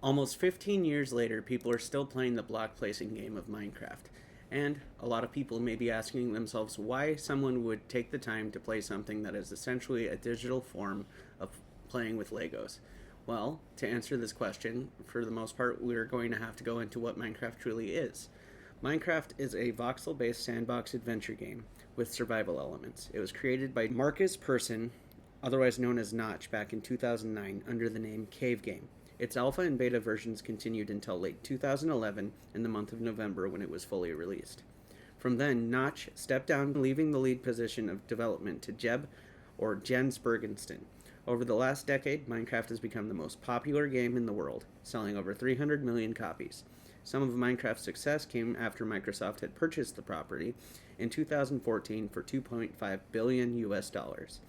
Almost 15 years later, people are still playing the block placing game of Minecraft. And a lot of people may be asking themselves why someone would take the time to play something that is essentially a digital form of playing with Legos. Well, to answer this question, for the most part, we're going to have to go into what Minecraft truly is. Minecraft is a voxel based sandbox adventure game with survival elements. It was created by Marcus Persson, otherwise known as Notch, back in 2009 under the name Cave Game. Its alpha and beta versions continued until late 2011 in the month of November when it was fully released. From then, Notch stepped down, leaving the lead position of development to Jens Bergensten. Over the last decade, Minecraft has become the most popular game in the world, selling over 300 million copies. Some of Minecraft's success came after Microsoft had purchased the property in 2014 for 2.5 billion US dollars.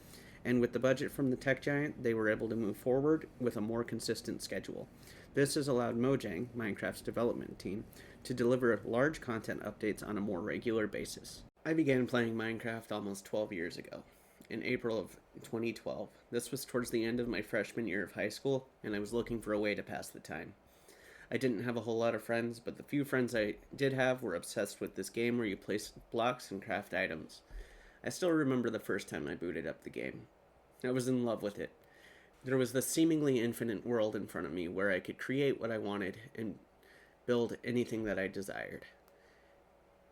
And with the budget from the tech giant, they were able to move forward with a more consistent schedule. This has allowed Mojang, Minecraft's development team, to deliver large content updates on a more regular basis. I began playing Minecraft almost 12 years ago, in April of 2012. This was towards the end of my freshman year of high school, and I was looking for a way to pass the time. I didn't have a whole lot of friends, but the few friends I did have were obsessed with this game where you place blocks and craft items. I still remember the first time I booted up the game. I was in love with it. There was this seemingly infinite world in front of me where I could create what I wanted and build anything that I desired.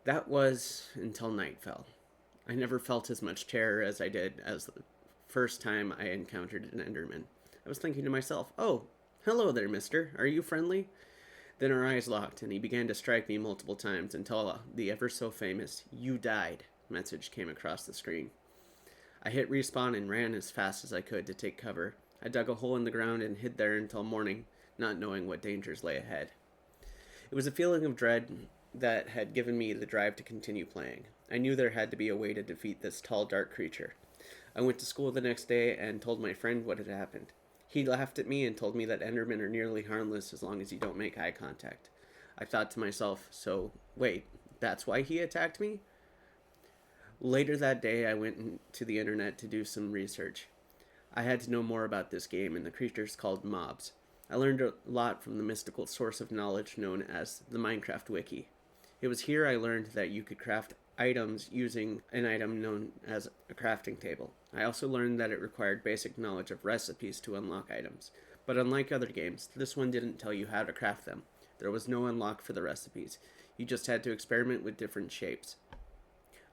That was until night fell. I never felt as much terror as I did as the first time I encountered an Enderman. I was thinking to myself, "Oh, hello there, mister. Are you friendly?" Then our eyes locked, and he began to strike me multiple times until the ever-so-famous "You died" message came across the screen. I hit respawn and ran as fast as I could to take cover. I dug a hole in the ground and hid there until morning, not knowing what dangers lay ahead. It was a feeling of dread that had given me the drive to continue playing. I knew there had to be a way to defeat this tall, dark creature. I went to school the next day and told my friend what had happened. He laughed at me and told me that Endermen are nearly harmless as long as you don't make eye contact. I thought to myself, so wait, that's why he attacked me? Later that day, I went to the internet to do some research. I had to know more about this game and the creatures called mobs. I learned a lot from the mystical source of knowledge known as the Minecraft Wiki. It was here I learned that you could craft items using an item known as a crafting table. I also learned that it required basic knowledge of recipes to unlock items. But unlike other games, this one didn't tell you how to craft them. There was no unlock for the recipes. You just had to experiment with different shapes.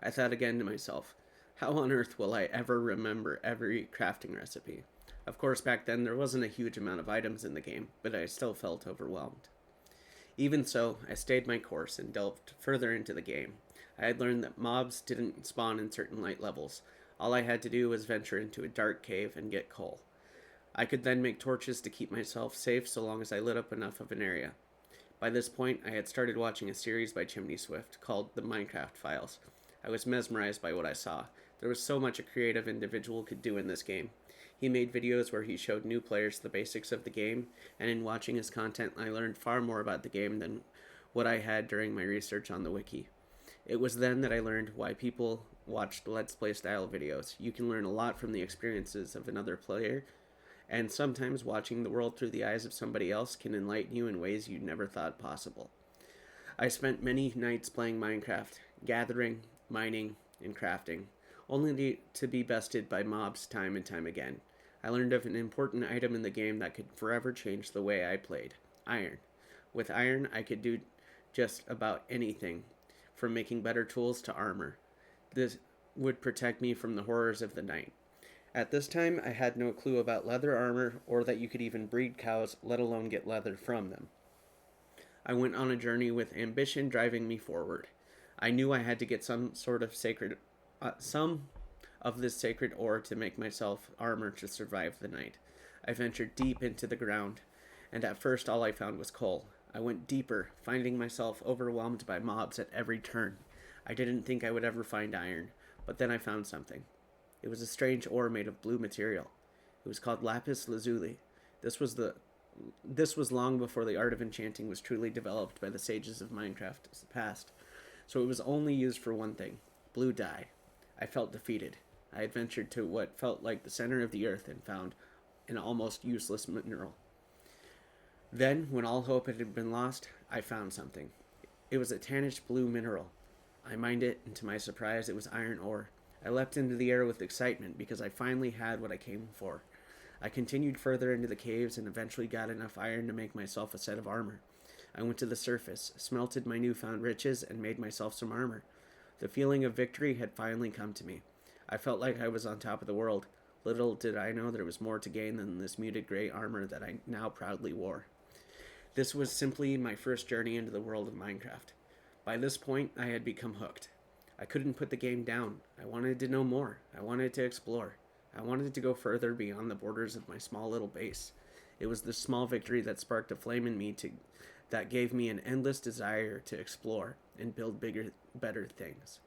I thought again to myself, how on earth will I ever remember every crafting recipe? Of course, back then there wasn't a huge amount of items in the game, but I still felt overwhelmed. Even so, I stayed my course and delved further into the game. I had learned that mobs didn't spawn in certain light levels. All I had to do was venture into a dark cave and get coal. I could then make torches to keep myself safe so long as I lit up enough of an area. By this point, I had started watching a series by Chimney Swift called The Minecraft Files. I was mesmerized by what I saw. There was so much a creative individual could do in this game. He made videos where he showed new players the basics of the game, and in watching his content, I learned far more about the game than what I had during my research on the wiki. It was then that I learned why people watched Let's Play style videos. You can learn a lot from the experiences of another player, and sometimes watching the world through the eyes of somebody else can enlighten you in ways you never thought possible. I spent many nights playing Minecraft, gathering, mining, and crafting, only to be bested by mobs time and time again. I learned of an important item in the game that could forever change the way I played: iron. With iron, I could do just about anything, from making better tools to armor. This would protect me from the horrors of the night. At this time, I had no clue about leather armor or that you could even breed cows, let alone get leather from them. I went on a journey with ambition driving me forward. I knew I had to get some of this sacred ore to make myself armor to survive the night. I ventured deep into the ground, and at first all I found was coal. I went deeper, finding myself overwhelmed by mobs at every turn. I didn't think I would ever find iron, but then I found something. It was a strange ore made of blue material. It was called lapis lazuli. This was long before the art of enchanting was truly developed by the sages of Minecraft's past. So it was only used for one thing: blue dye. I felt defeated. I had ventured to what felt like the center of the earth and found an almost useless mineral. Then, when all hope had been lost, I found something. It was a tannish blue mineral. I mined it, and to my surprise, it was iron ore. I leapt into the air with excitement because I finally had what I came for. I continued further into the caves and eventually got enough iron to make myself a set of armor. I went to the surface, smelted my newfound riches, and made myself some armor. The feeling of victory had finally come to me. I felt like I was on top of the world. Little did I know there was more to gain than this muted gray armor that I now proudly wore. This was simply my first journey into the world of Minecraft. By this point, I had become hooked. I couldn't put the game down. I wanted to know more. I wanted to explore. I wanted to go further beyond the borders of my small little base. It was this small victory that sparked a flame in me that gave me an endless desire to explore and build bigger, better things.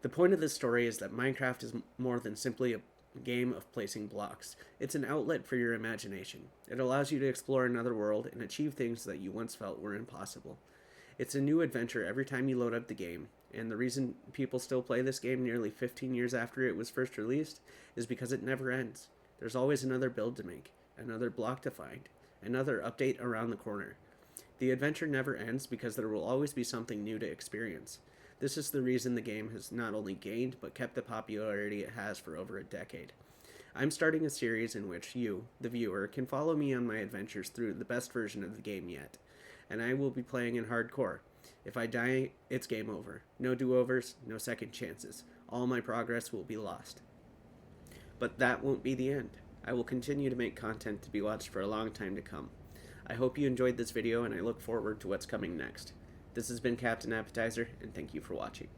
The point of this story is that Minecraft is more than simply a game of placing blocks. It's an outlet for your imagination. It allows you to explore another world and achieve things that you once felt were impossible. It's a new adventure every time you load up the game, and the reason people still play this game nearly 15 years after it was first released is because it never ends. There's always another build to make, another block to find, another update around the corner. The adventure never ends because there will always be something new to experience. This is the reason the game has not only gained, but kept the popularity it has for over a decade. I'm starting a series in which you, the viewer, can follow me on my adventures through the best version of the game yet. And I will be playing in hardcore. If I die, it's game over. No do-overs, no second chances. All my progress will be lost. But that won't be the end. I will continue to make content to be watched for a long time to come. I hope you enjoyed this video, and I look forward to what's coming next. This has been Captain Appetizer, and thank you for watching.